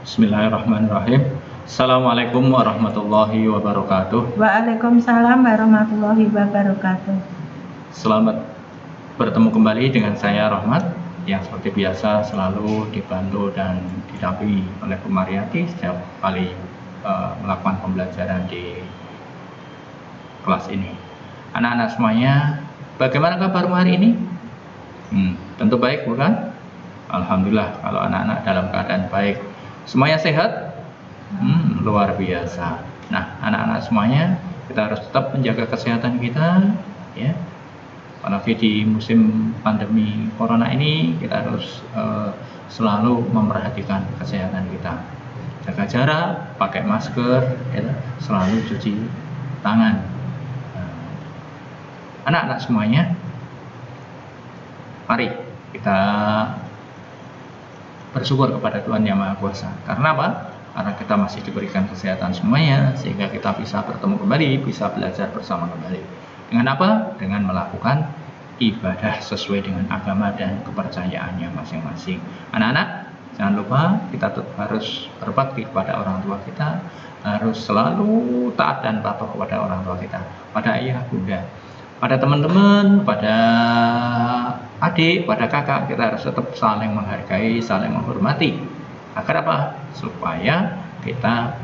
Bismillahirrahmanirrahim. Assalamualaikum warahmatullahi wabarakatuh. Waalaikumsalam warahmatullahi wabarakatuh. Selamat bertemu kembali dengan saya Rahmat, yang seperti biasa selalu dibantu dan didampingi oleh Bu Mariati setiap kali melakukan pembelajaran di kelas ini. Anak-anak semuanya, bagaimana kabar hari ini? Tentu baik, bukan? Alhamdulillah kalau anak-anak dalam keadaan baik. Semuanya sehat? Luar biasa. Nah, anak-anak semuanya, kita harus tetap menjaga kesehatan kita, ya. Apalagi di musim pandemi corona ini, kita harus selalu memperhatikan kesehatan kita. Jaga jarak, pakai masker, ya, selalu cuci tangan. Anak-anak semuanya, mari kita bersyukur kepada Tuhan Yang Maha Kuasa. Karena apa? Karena kita masih diberikan kesehatan semuanya, sehingga kita bisa bertemu kembali, bisa belajar bersama kembali. Dengan apa? Dengan melakukan ibadah sesuai dengan agama dan kepercayaannya masing-masing. Anak-anak, jangan lupa kita tetap harus berbakti kepada orang tua kita, harus selalu taat dan patuh kepada orang tua kita, pada ayah, bunda, pada teman-teman, pada adik, pada kakak. Kita harus tetap saling menghargai, saling menghormati. Agar apa? Supaya kita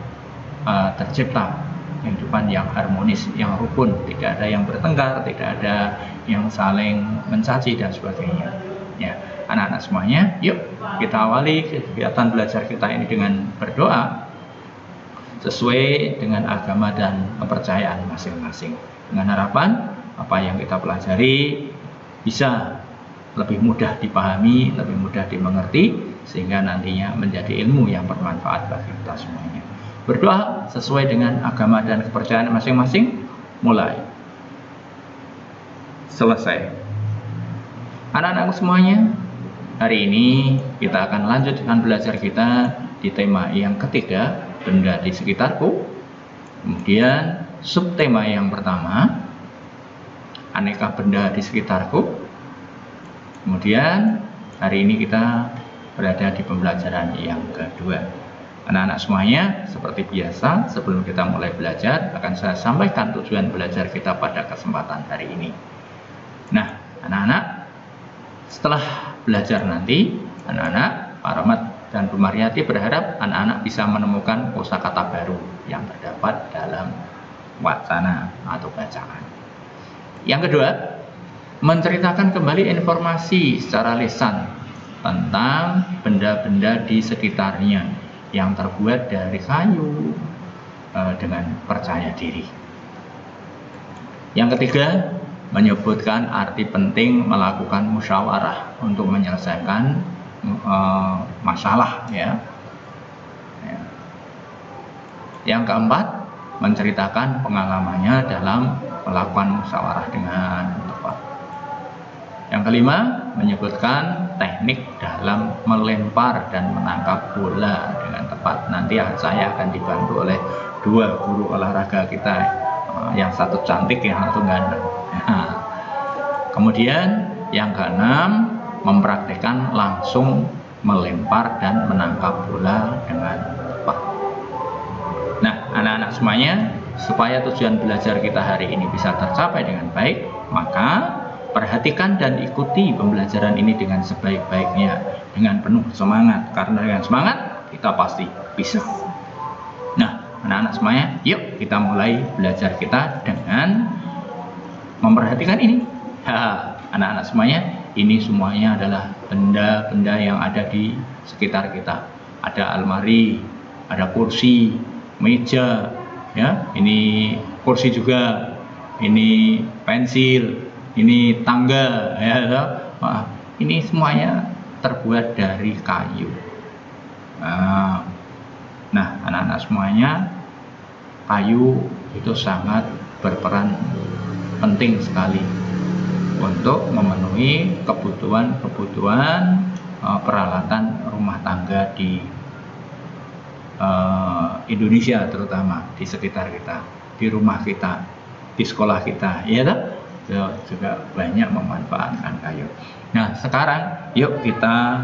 tercipta kehidupan yang harmonis, yang rukun, tidak ada yang bertengkar, tidak ada yang saling mencaci dan sebagainya. Ya, anak-anak semuanya, yuk kita awali kegiatan belajar kita ini dengan berdoa sesuai dengan agama dan kepercayaan masing-masing. Dengan harapan apa yang kita pelajari bisa lebih mudah dipahami, lebih mudah dimengerti, sehingga nantinya menjadi ilmu yang bermanfaat bagi kita semuanya. Berdoa sesuai dengan agama dan kepercayaan masing-masing. Mulai. Selesai. Anak-anak semuanya, hari ini kita akan lanjut dengan belajar kita di tema yang ketiga, benda di sekitarku. Kemudian subtema yang pertama, aneka benda di sekitarku. Kemudian hari ini kita berada di pembelajaran yang kedua. Anak-anak semuanya, seperti biasa sebelum kita mulai belajar akan saya sampaikan tujuan belajar kita pada kesempatan hari ini. Nah, anak-anak, setelah belajar nanti, anak-anak, Pak Rahmat dan Bu Mariati berharap anak-anak bisa menemukan kosakata baru yang terdapat dalam wacana atau bacaan. Yang kedua, menceritakan kembali informasi secara lisan tentang benda-benda di sekitarnya yang terbuat dari kayu dengan percaya diri. Yang ketiga, menyebutkan arti penting melakukan musyawarah untuk menyelesaikan masalah, ya. Yang keempat, menceritakan pengalamannya dalam melakukan musyawarah dengan tepat. Yang kelima, menyebutkan teknik dalam melempar dan menangkap bola dengan tepat. Nanti saya akan dibantu oleh dua guru olahraga kita, yang satu cantik, yang satu ganteng. Kemudian yang keenam, mempraktikkan langsung melempar dan menangkap bola dengan tepat. Nah, anak-anak semuanya, supaya tujuan belajar kita hari ini bisa tercapai dengan baik, maka perhatikan dan ikuti pembelajaran ini dengan sebaik-baiknya, dengan penuh semangat, karena dengan semangat kita pasti bisa. Nah, anak-anak semuanya, yuk kita mulai belajar kita dengan memperhatikan ini. Anak-anak semuanya, ini semuanya adalah benda-benda yang ada di sekitar kita. Ada almari, ada kursi, meja, ya, ini kursi juga, ini pensil, ini tangga, ya. Ini semuanya terbuat dari kayu. Nah, anak-anak semuanya, kayu itu sangat berperan penting sekali untuk memenuhi kebutuhan peralatan rumah tangga di Indonesia, terutama di sekitar kita, di rumah kita, di sekolah kita, ya toh? Juga banyak memanfaatkan kayu. Nah, sekarang yuk kita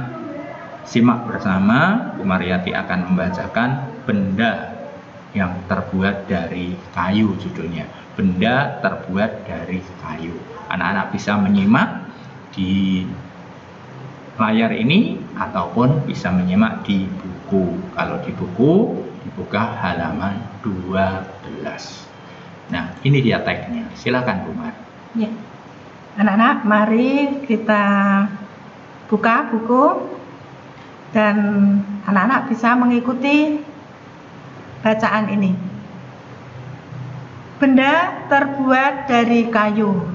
Simak bersama, Bu Mariati akan membacakan benda yang terbuat dari kayu, judulnya. Benda terbuat dari kayu. Anak-anak bisa menyimak di layar ini ataupun bisa menyimak di buku. Kalau di buku, dibuka halaman 12. Nah, ini dia teksnya. Silakan Bu Mar. Ya. Anak-anak, mari kita buka buku dan anak-anak bisa mengikuti bacaan ini. Benda terbuat dari kayu.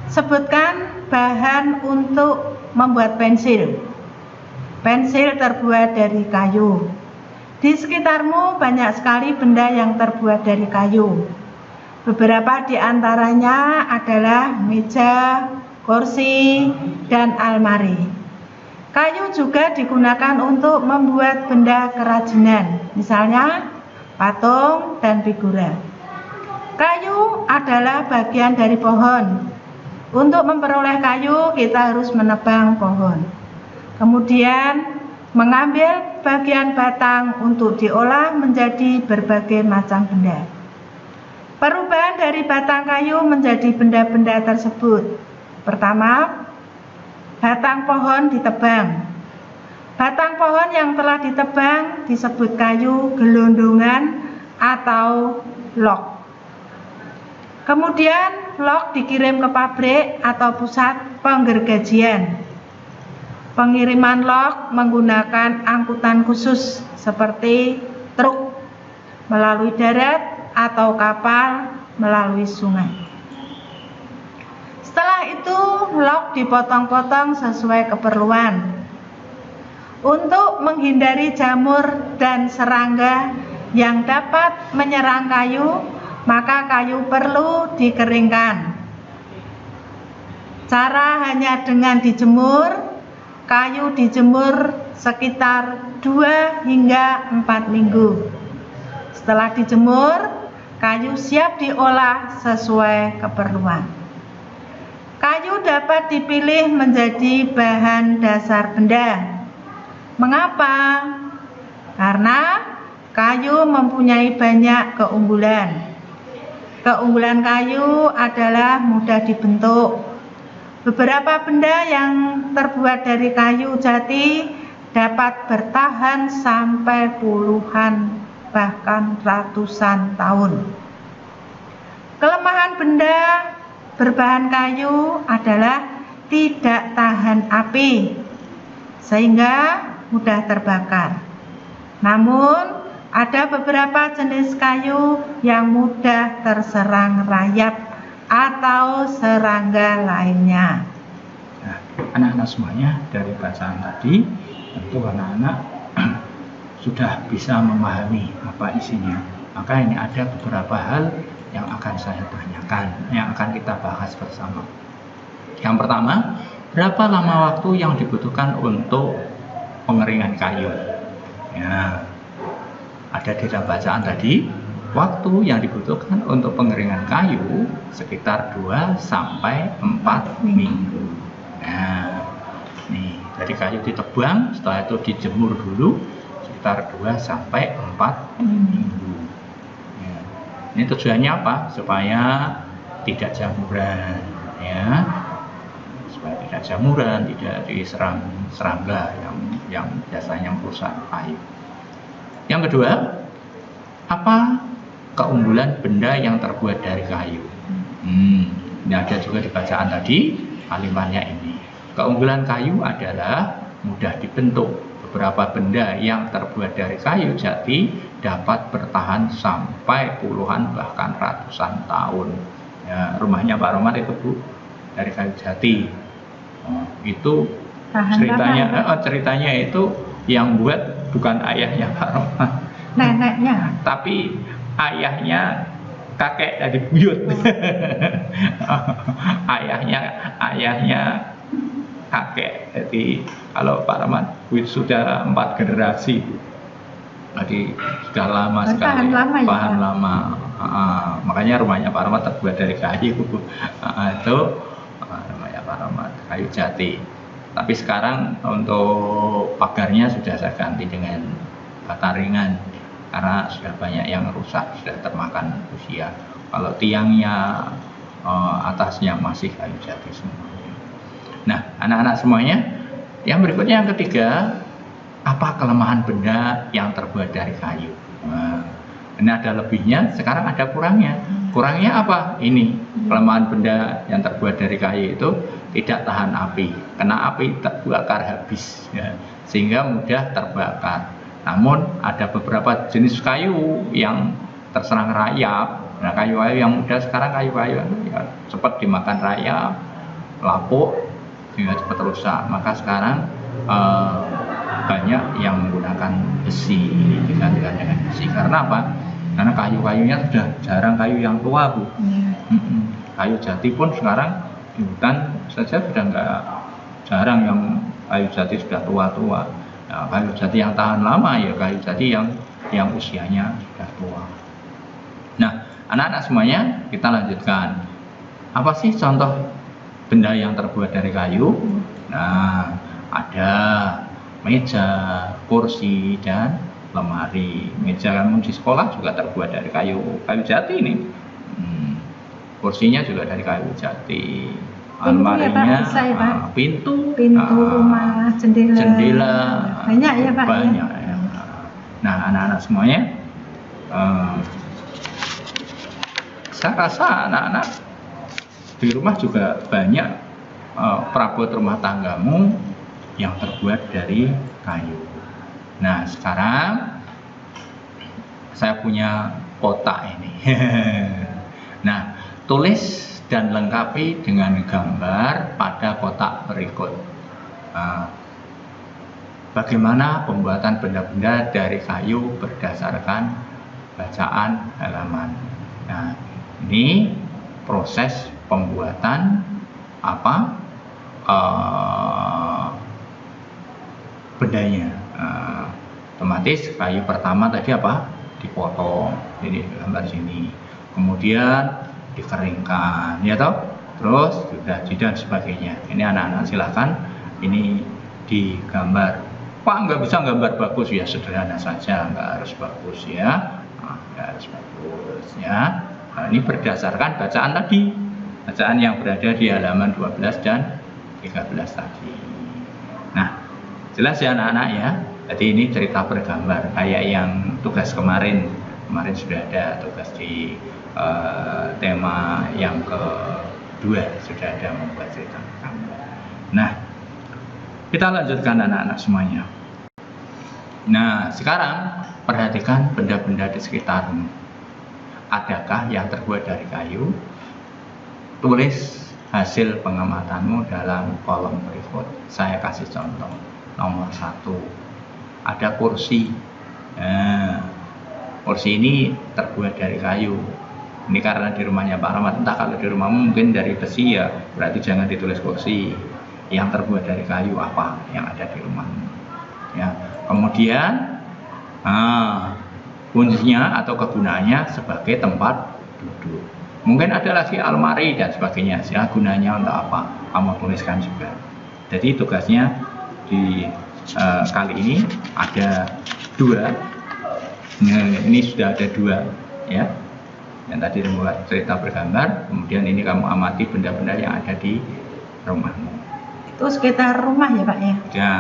Sebutkan bahan untuk membuat pensil. Pensil terbuat dari kayu. Di sekitarmu banyak sekali benda yang terbuat dari kayu. Beberapa di antaranya adalah meja, kursi, dan almari. Kayu juga digunakan untuk membuat benda kerajinan, misalnya patung dan figura. Kayu adalah bagian dari pohon. Untuk memperoleh kayu, kita harus menebang pohon. Kemudian mengambil bagian batang untuk diolah menjadi berbagai macam benda. Perubahan dari batang kayu menjadi benda-benda tersebut. Pertama, batang pohon ditebang. Batang pohon yang telah ditebang disebut kayu gelondongan atau log. Kemudian log dikirim ke pabrik atau pusat penggergajian. Pengiriman log menggunakan angkutan khusus seperti truk melalui darat atau kapal melalui sungai. Setelah itu, log dipotong-potong sesuai keperluan. Untuk menghindari jamur dan serangga yang dapat menyerang kayu, maka kayu perlu dikeringkan. Cara hanya dengan dijemur. Kayu dijemur sekitar 2 hingga 4 minggu. Setelah dijemur, kayu siap diolah sesuai keperluan. Kayu dapat dipilih menjadi bahan dasar benda. Mengapa? Karena kayu mempunyai banyak keunggulan. Keunggulan kayu adalah mudah dibentuk. Beberapa benda yang terbuat dari kayu jati dapat bertahan sampai puluhan bahkan ratusan tahun. Kelemahan benda berbahan kayu adalah tidak tahan api, sehingga mudah terbakar. Namun, ada beberapa jenis kayu yang mudah terserang rayap atau serangga lainnya. Nah, anak-anak semuanya dari bacaan tadi, tentu anak-anak sudah bisa memahami apa isinya. Maka ini ada beberapa hal yang akan saya tanyakan, yang akan kita bahas bersama. Yang pertama, berapa lama waktu yang dibutuhkan untuk pengeringan kayu? Ya, ada di dalam bacaan tadi, waktu yang dibutuhkan untuk pengeringan kayu sekitar 2 sampai 4 minggu. Nah, nih, dari kayu ditebang, setelah itu dijemur dulu sekitar 2 sampai 4 minggu. Ini tujuannya apa? Supaya tidak jamuran, ya. Supaya tidak jamuran, tidak diserang serangga yang biasanya merusak kayu. Yang kedua, apa keunggulan benda yang terbuat dari kayu? Ini ada juga di bacaan tadi, kalimatnya ini. Keunggulan kayu adalah mudah dibentuk. Beberapa benda yang terbuat dari kayu jati dapat bertahan sampai puluhan bahkan ratusan tahun. Ya, rumahnya Pak Romat itu Bu dari kayu jati. Itu ceritanya itu yang buat bukan ayahnya Pak Romat, neneknya, tapi ayahnya kakek dari buyut. ayahnya kakek. Jadi kalau Pak Rahmat sudah 4 generasi, jadi sudah lama sekali, bahan lama. Makanya rumahnya Pak Rahmat terbuat dari kayu. Itu rumahnya Pak Rahmat, kayu jati. Tapi sekarang untuk pagarnya sudah saya ganti dengan bata ringan karena sudah banyak yang rusak, sudah termakan usia. Kalau tiangnya atasnya masih kayu jati semua. Nah, anak-anak semuanya, yang berikutnya yang ketiga, apa kelemahan benda yang terbuat dari kayu? Nah, ini ada lebihnya, sekarang ada kurangnya. Kurangnya apa? Ini kelemahan benda yang terbuat dari kayu itu tidak tahan api, kena api terbakar habis, ya, sehingga mudah terbakar. Namun ada beberapa jenis kayu yang terserang rayap. Nah, kayu-kayu yang muda sekarang kayu-kayu ya, cepat dimakan rayap, lapuk, sehingga cepat rusak. Maka sekarang banyak yang menggunakan besi, digantikan dengan besi. Karena apa? Karena kayu-kayunya sudah jarang kayu yang tua, Bu. Kayu jati pun sekarang di hutan saja sudah nggak jarang yang kayu jati sudah tua-tua. Nah, kayu jati yang tahan lama ya kayu jati yang usianya sudah tua. Nah, anak-anak semuanya kita lanjutkan. Apa sih contoh benda yang terbuat dari kayu? Nah, ada meja, kursi, dan lemari. Meja kan di sekolah juga terbuat dari kayu jati ini. Kursinya juga dari kayu jati. Almarinya, pintu rumah, jendela, banyak ya Pak. Banyak ya. Nah, anak-anak semuanya, saya rasa anak-anak di rumah juga banyak perabot rumah tanggamu yang terbuat dari kayu. Nah, sekarang saya punya kotak ini. Nah, tulis dan lengkapi dengan gambar pada kotak berikut. Bagaimana pembuatan benda-benda dari kayu berdasarkan bacaan halaman. Nah, ini proses pembuatan bendanya. Otomatis kayu pertama tadi dipotong, ini gambar sini, kemudian dikeringkan, ya toh, terus digaji dan sebagainya. Ini anak-anak silakan ini digambar. Pak, nggak bisa gambar bagus ya, sederhana saja, nggak harus bagus ya, nggak harus bagus ya. Nah, ini berdasarkan bacaan tadi, bacaan yang berada di halaman 12 dan 13 tadi. Nah, jelas ya anak-anak ya. Jadi ini cerita bergambar kayak yang tugas kemarin sudah ada tugas di tema yang kedua sudah ada membuat cerita bergambar. Nah, kita lanjutkan anak-anak semuanya. Nah, sekarang perhatikan benda-benda di sekitarmu. Adakah yang terbuat dari kayu? Tulis hasil pengamatanmu dalam kolom berikut. Saya kasih contoh. Nomor 1, ada kursi. Nah, kursi ini terbuat dari kayu. Ini karena di rumahnya Pak Rahmat. Entah kalau di rumahmu mungkin dari besi ya, berarti jangan ditulis kursi. Yang terbuat dari kayu apa yang ada di rumahmu. Ya. Kemudian fungsinya atau kegunaannya sebagai tempat duduk. Mungkin ada lagi almari dan sebagainya. Ya, gunanya untuk apa? Kamu tuliskan juga. Jadi tugasnya di kali ini ada 2. Nah, ini sudah ada 2 ya. Yang tadi membuat cerita bergambar, kemudian ini kamu amati benda-benda yang ada di rumahmu. Itu sekitar rumah ya Pak ya? Ya,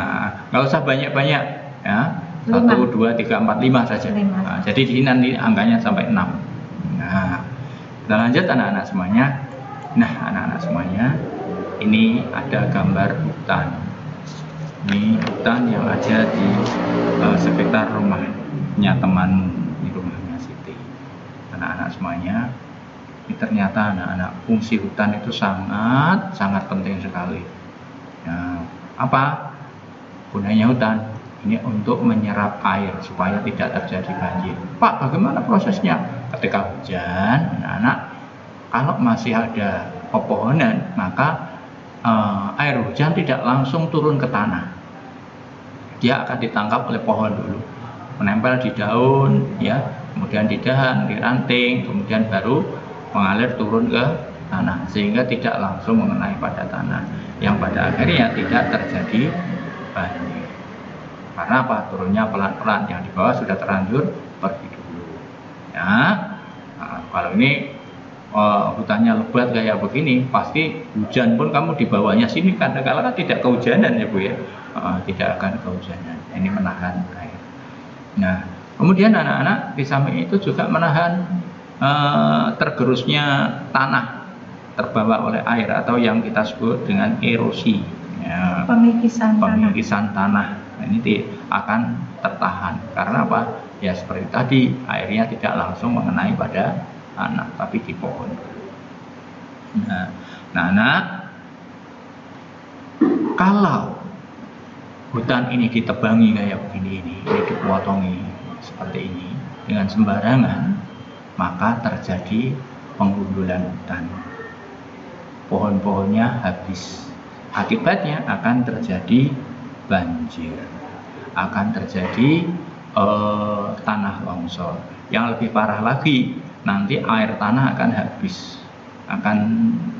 nggak usah banyak-banyak ya. 1, 2, 3, 4, 5 saja. Nah, jadi di sini nanti angkanya sampai 6. Nah, kita lanjut anak-anak semuanya. Nah, anak-anak semuanya, ini ada gambar hutan. Ini hutan yang ada di sekitar rumahnya temanmu, di rumahnya Siti. Anak-anak semuanya, ini ternyata anak-anak fungsi hutan itu sangat penting sekali. Nah, apa gunanya hutan? Ini untuk menyerap air supaya tidak terjadi banjir. Pak, bagaimana prosesnya? Ketika hujan, anak-anak, kalau masih ada pepohonan, maka air hujan tidak langsung turun ke tanah. Dia akan ditangkap oleh pohon dulu, menempel di daun, ya, kemudian di dahan, di ranting, kemudian baru mengalir turun ke tanah, sehingga tidak langsung mengenai pada tanah. yang pada akhirnya tidak terjadi banjir. Karena apa? Turunnya pelan-pelan, yang di bawah sudah terlanjur pergi dulu. Ya, nah, kalau ini hutannya lebat kayak begini, pasti hujan pun kamu di bawahnya sini kadang-kala kan tidak kehujanan ya Bu ya, tidak akan kehujanan. Ini menahan air. Nah, kemudian anak-anak di samping itu juga menahan tergerusnya tanah terbawa oleh air atau yang kita sebut dengan erosi. Ya, pemikisan tanah. Nah, ini akan tertahan karena apa? Ya seperti tadi, airnya tidak langsung mengenai pada tanah tapi di pohon. Nah, anak, kalau hutan ini ditebangi kayak begini ini dipotongi seperti ini dengan sembarangan, maka terjadi penggundulan hutan. Pohon-pohonnya habis. Akibatnya akan terjadi banjir, akan terjadi tanah longsor. Yang lebih parah lagi, nanti air tanah akan habis,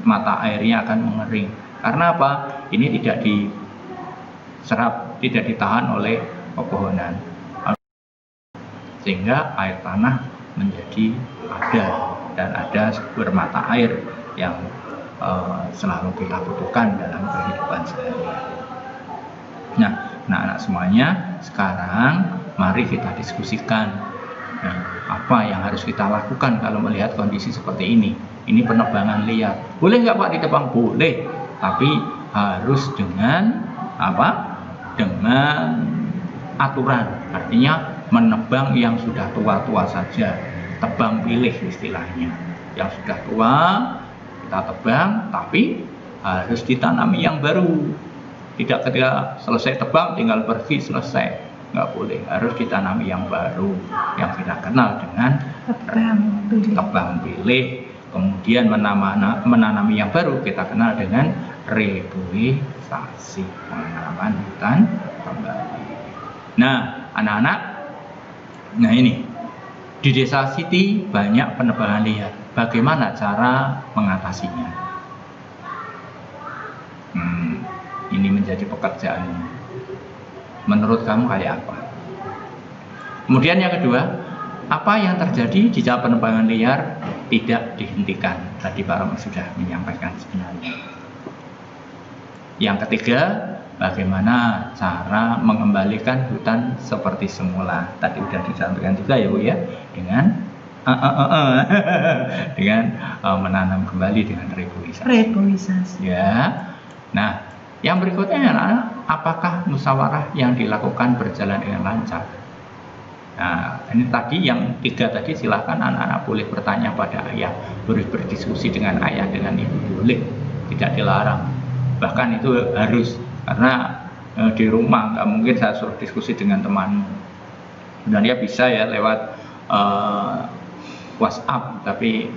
mata airnya akan mengering. Karena apa? Ini tidak diserap, tidak ditahan oleh pepohonan, sehingga air tanah menjadi ada sumber mata air yang selalu kita butuhkan dalam kehidupan sehari-hari. Nah, anak semuanya, sekarang mari kita diskusikan apa yang harus kita lakukan kalau melihat kondisi seperti ini. Ini penebangan liar. Boleh nggak Pak ditebang? Boleh, tapi harus dengan apa? Dengan aturan. Artinya menebang yang sudah tua-tua saja, tebang pilih istilahnya. Yang sudah tua kita tebang, tapi harus ditanami yang baru. Tidak ketika selesai tebang tinggal pergi selesai, nggak boleh. Harus ditanami yang baru, yang kita kenal dengan tebang pilih. Kemudian menanami yang baru kita kenal dengan reboisasi, penanaman hutan kembali. Nah, anak-anak, nah ini di desa Siti banyak penebangan liar. Bagaimana cara mengatasinya? Ini menjadi pekerjaan. Menurut kamu kayak apa? Kemudian yang kedua, apa yang terjadi jika penebangan liar tidak dihentikan? Tadi Pak Romo sudah menyampaikan sebenarnya. Yang ketiga, bagaimana cara mengembalikan hutan seperti semula? Tadi sudah disampaikan juga ya Bu ya, dengan dengan menanam kembali dengan reboisasi. Ya. Nah, yang berikutnya adalah apakah musyawarah yang dilakukan berjalan dengan lancar? Nah, ini tadi yang tiga tadi, silahkan anak-anak boleh bertanya pada ayah, boleh berdiskusi dengan ayah, dengan ibu, boleh, tidak dilarang. Bahkan itu harus, karena di rumah nggak mungkin saya suruh diskusi dengan temanmu. Sebenarnya bisa ya lewat WhatsApp, tapi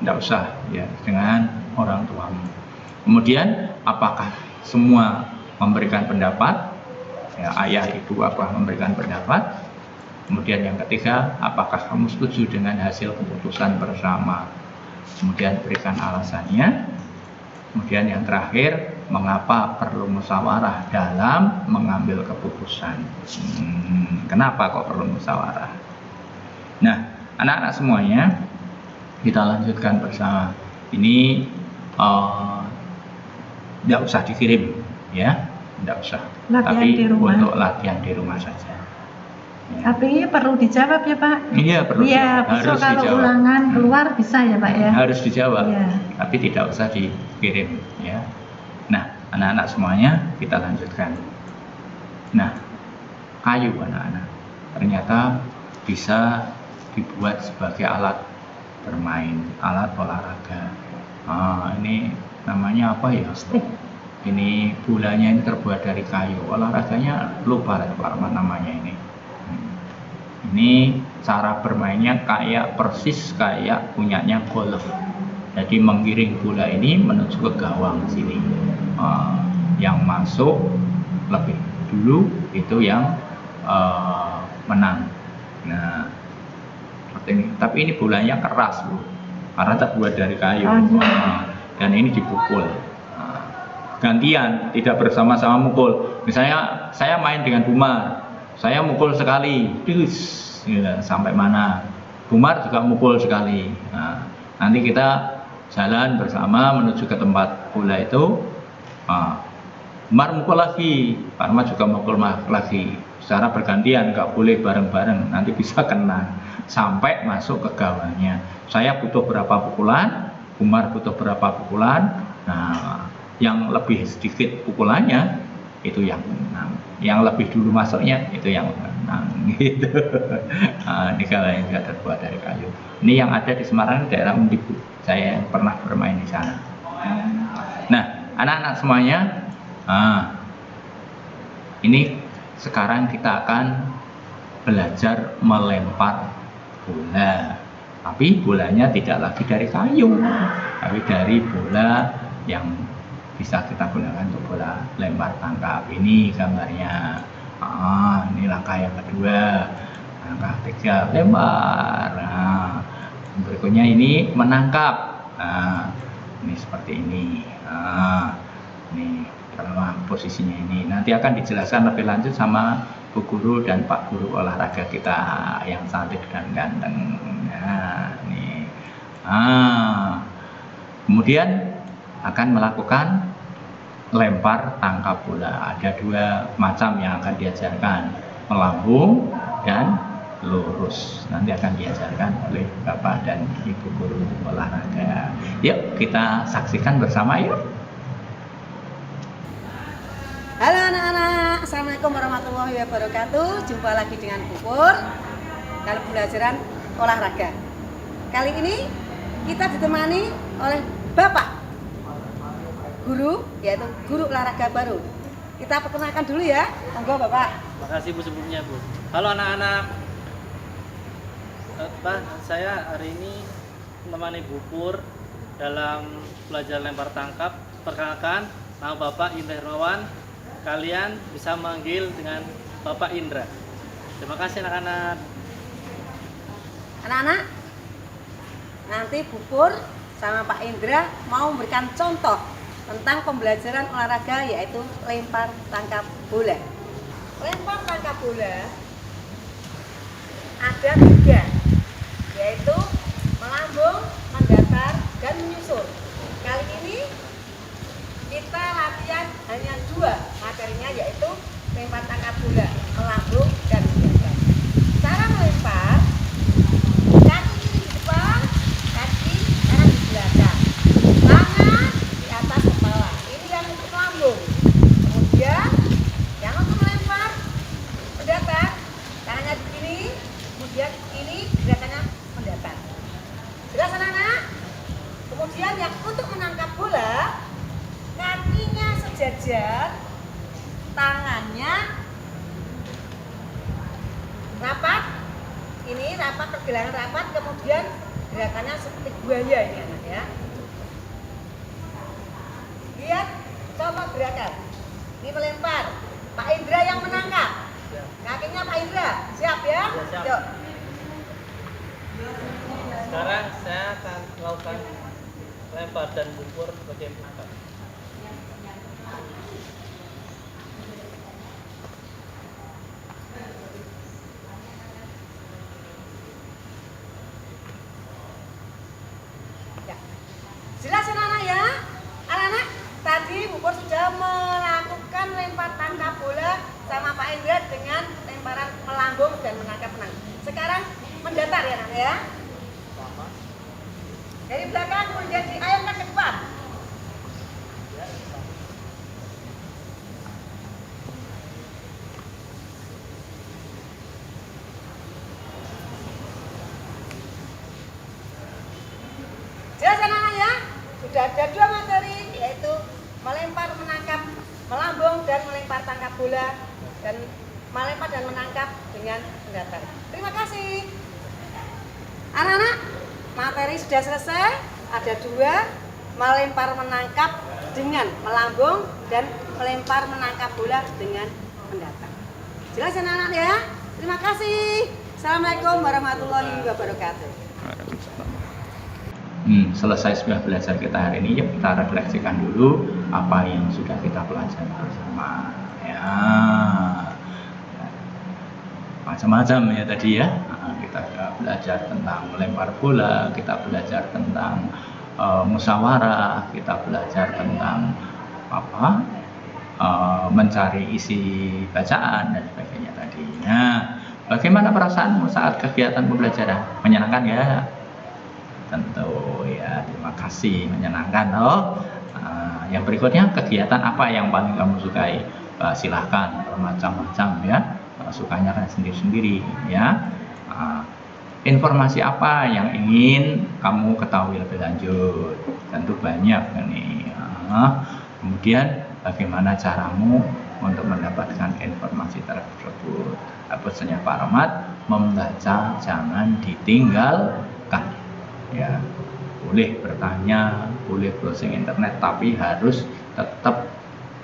tidak usah ya dengan orang tuamu. Kemudian apakah semua memberikan pendapat? Ya, ayah, ibu, apa memberikan pendapat? Kemudian yang ketiga, apakah kamu setuju dengan hasil keputusan bersama? Kemudian berikan alasannya. Kemudian yang terakhir, mengapa perlu musyawarah dalam mengambil keputusan? Kenapa kok perlu musyawarah? Nah, anak-anak semuanya, kita lanjutkan bersama. Ini tidak usah dikirim, ya, tidak usah. Tapi untuk latihan di rumah saja. Ya. Tapi perlu dijawab ya Pak. Iya, perlu. Iya, harus kalau dijawab. Ulangan keluar bisa ya Pak ya. Harus dijawab. Ya. Tapi tidak usah dikirim, ya. Nah, anak-anak semuanya, kita lanjutkan. Nah, kayu anak-anak ternyata bisa dibuat sebagai alat bermain, alat olahraga. Ini namanya apa ya? Ini bulanya ini terbuat dari kayu. Olahraganya lupa Pak namanya ini. Ini cara bermainnya persis kayak punyanya golf. Jadi menggiring bola ini menuju ke gawang sini. Yang masuk lebih dulu itu yang menang. Nah, seperti ini. Tapi ini bolanya keras Bu, karena terbuat dari kayu. Dan ini dipukul. gantian, tidak bersama-sama mukul. Misalnya saya main dengan Bumar, saya mukul sekali, ya, sampai mana, Bumar juga mukul sekali. Nah, nanti kita jalan bersama menuju ke tempat bola itu. Bumar mukul lagi, Pak Ahmad juga mukul lagi, secara bergantian, nggak boleh bareng-bareng, nanti bisa kena sampai masuk ke gawangnya. Saya butuh berapa pukulan, Bumar butuh berapa pukulan. Nah, yang lebih sedikit pukulannya itu yang menang, yang lebih dulu masuknya itu yang menang gitu. Nah, ini kalau yang tidak terbuat dari kayu. Ini yang ada di Semarang, daerah Undibu. Saya pernah bermain di sana. Nah, anak-anak semuanya, ini sekarang kita akan belajar melempar bola. Tapi bolanya tidak lagi dari kayu, tapi dari bola yang bisa kita gunakan untuk bola lempar tangkap. Ini gambarnya. Ini langkah yang kedua. Langkah ketiga, lempar. Nah, berikutnya ini menangkap. Nah, ini seperti ini. Ini dalam posisinya ini. Nanti akan dijelaskan lebih lanjut sama Bu Guru dan Pak Guru olahraga kita yang cantik dan ganteng. Nah, nih. Kemudian akan melakukan lempar tangkap bola. Ada dua macam yang akan diajarkan, melambung dan lurus. Nanti akan diajarkan oleh Bapak dan Ibu Guru olahraga. Yuk kita saksikan bersama yuk. Halo anak-anak, Assalamualaikum warahmatullahi wabarakatuh. Jumpa lagi dengan Bu Pur dalam pembelajaran olahraga. Kali ini kita ditemani oleh Bapak Guru, yaitu Guru olahraga baru. Kita perkenalkan dulu ya, monggo Bapak. Makasih Bu sebelumnya Bu. Halo anak-anak, saya hari ini menemani Bu Pur dalam belajar lempar tangkap. Perkenalkan, nama Bapak Indra Hermawan. Kalian bisa manggil dengan Bapak Indra. Terima kasih anak-anak. Anak-anak, nanti Bu Pur sama Pak Indra mau memberikan contoh tentang pembelajaran olahraga, yaitu lempar tangkap bola. Lempar tangkap bola ada 3, yaitu melambung, mendatar, dan menyusul. Kali ini kita latihan hanya 2 materinya, yaitu lempar tangkap bola, melambung, dan mendatar. Cara melempar, kaki kiri di depan, kaki kanan di belakang, tangan di atas kepala. Ini yang untuk melambung. Kemudian yang untuk melempar mendatar, tangannya begini, kemudian ini gerakannya mendatar. Jelas anak-anak? Kemudian yang untuk menangkap bola, kakinya sejajar, tangannya rapat, ini rapat, pergelangan rapat, kemudian gerakannya seperti buaya ini anak ya. Lihat contoh gerakan. Ini melempar, Pak Indra yang menangkap. Kakinya Pak Indra, siap ya? Siap. Yuk. Sekarang saya akan melakukan lempar dan Bu Pur sebagai penangkap. Jelas anak-anak ya? Anak-anak, tadi Bu Pur sudah melakukan lempar tangkap bola sama Pak Indra dengan lemparan melambung dan menangkap menang. Sekarang mendatar ya anak ya? Dari belakang kemudian diayunkan ke depan. Jelas anak-anak ya? Sudah ada 2 materi, yaitu melempar, menangkap, melambung, dan melempar tangkap bola, dan melempar dan menangkap dengan mendatar. Terima kasih. Anak-anak, materi sudah selesai. Ada 2, melempar menangkap dengan melambung, dan melempar menangkap bola dengan mendatar. Jelas anak-anak ya? Terima kasih. Assalamualaikum warahmatullahi wabarakatuh. Selesai sudah belajar kita hari ini, yuk kita refleksikan dulu apa yang sudah kita pelajari bersama. Ya, macam-macam ya tadi ya. Kita sudah belajar tentang melempar bola, kita belajar tentang musyawarah, kita belajar tentang apa, mencari isi bacaan dan sebagainya tadi. Nah, bagaimana perasaanmu saat kegiatan pembelajaran? Menyenangkan ya? Tentu ya, terima kasih, menyenangkan toh. Yang berikutnya, kegiatan apa yang paling kamu sukai? Silahkan bermacam-macam ya, sukanya kan sendiri-sendiri ya. Informasi apa yang ingin kamu ketahui lebih lanjut? Tentu banyak nih. Kemudian bagaimana caramu untuk mendapatkan informasi tersebut? Pesannya Pak Rahmat, membaca jangan ditinggalkan. Ya, boleh bertanya, boleh browsing internet, tapi harus tetap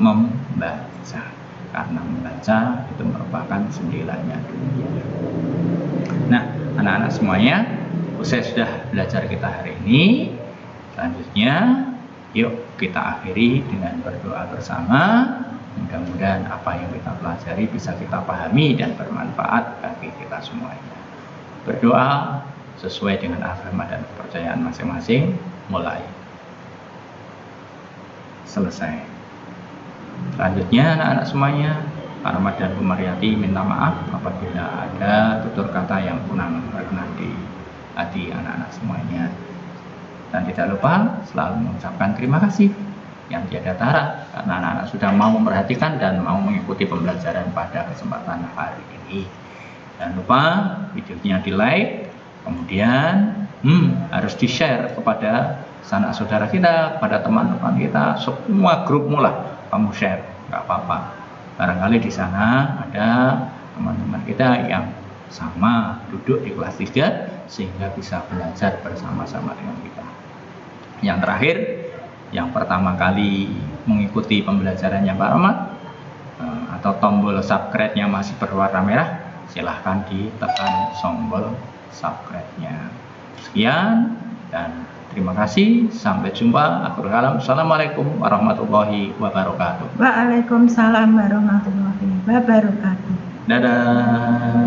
membaca, karena membaca itu merupakan jendelanya dunia. Nah, anak-anak semuanya, usai sudah belajar kita hari ini, selanjutnya yuk kita akhiri dengan berdoa bersama. Mudah-mudahan apa yang kita pelajari bisa kita pahami dan bermanfaat bagi kita semuanya. Berdoa sesuai dengan agama dan kepercayaan masing-masing, mulai selesai. Selanjutnya anak-anak semuanya, Pak Rahmat dan Bu Mariati minta maaf apabila ada tutur kata yang kurang berkenan di hati anak-anak semuanya. Dan tidak lupa selalu mengucapkan terima kasih yang tiada tara karena anak-anak sudah mau memperhatikan dan mau mengikuti pembelajaran pada kesempatan hari ini. Jangan lupa videonya di like, kemudian harus di share kepada sanak saudara kita, kepada teman-teman kita, semua grupmu lah kamu share, nggak apa-apa. Barangkali di sana ada teman-teman kita yang sama duduk di kelas 3 sehingga bisa belajar bersama-sama dengan kita. Yang terakhir, yang pertama kali mengikuti pembelajarannya Pak Rahmat atau tombol subscribe-nya masih berwarna merah, silahkan ditekan tombol subscribe-nya. Sekian dan terima kasih. Sampai jumpa. Akhirul kalam. Assalamualaikum warahmatullahi wabarakatuh. Waalaikumsalam warahmatullahi wabarakatuh. Dadah.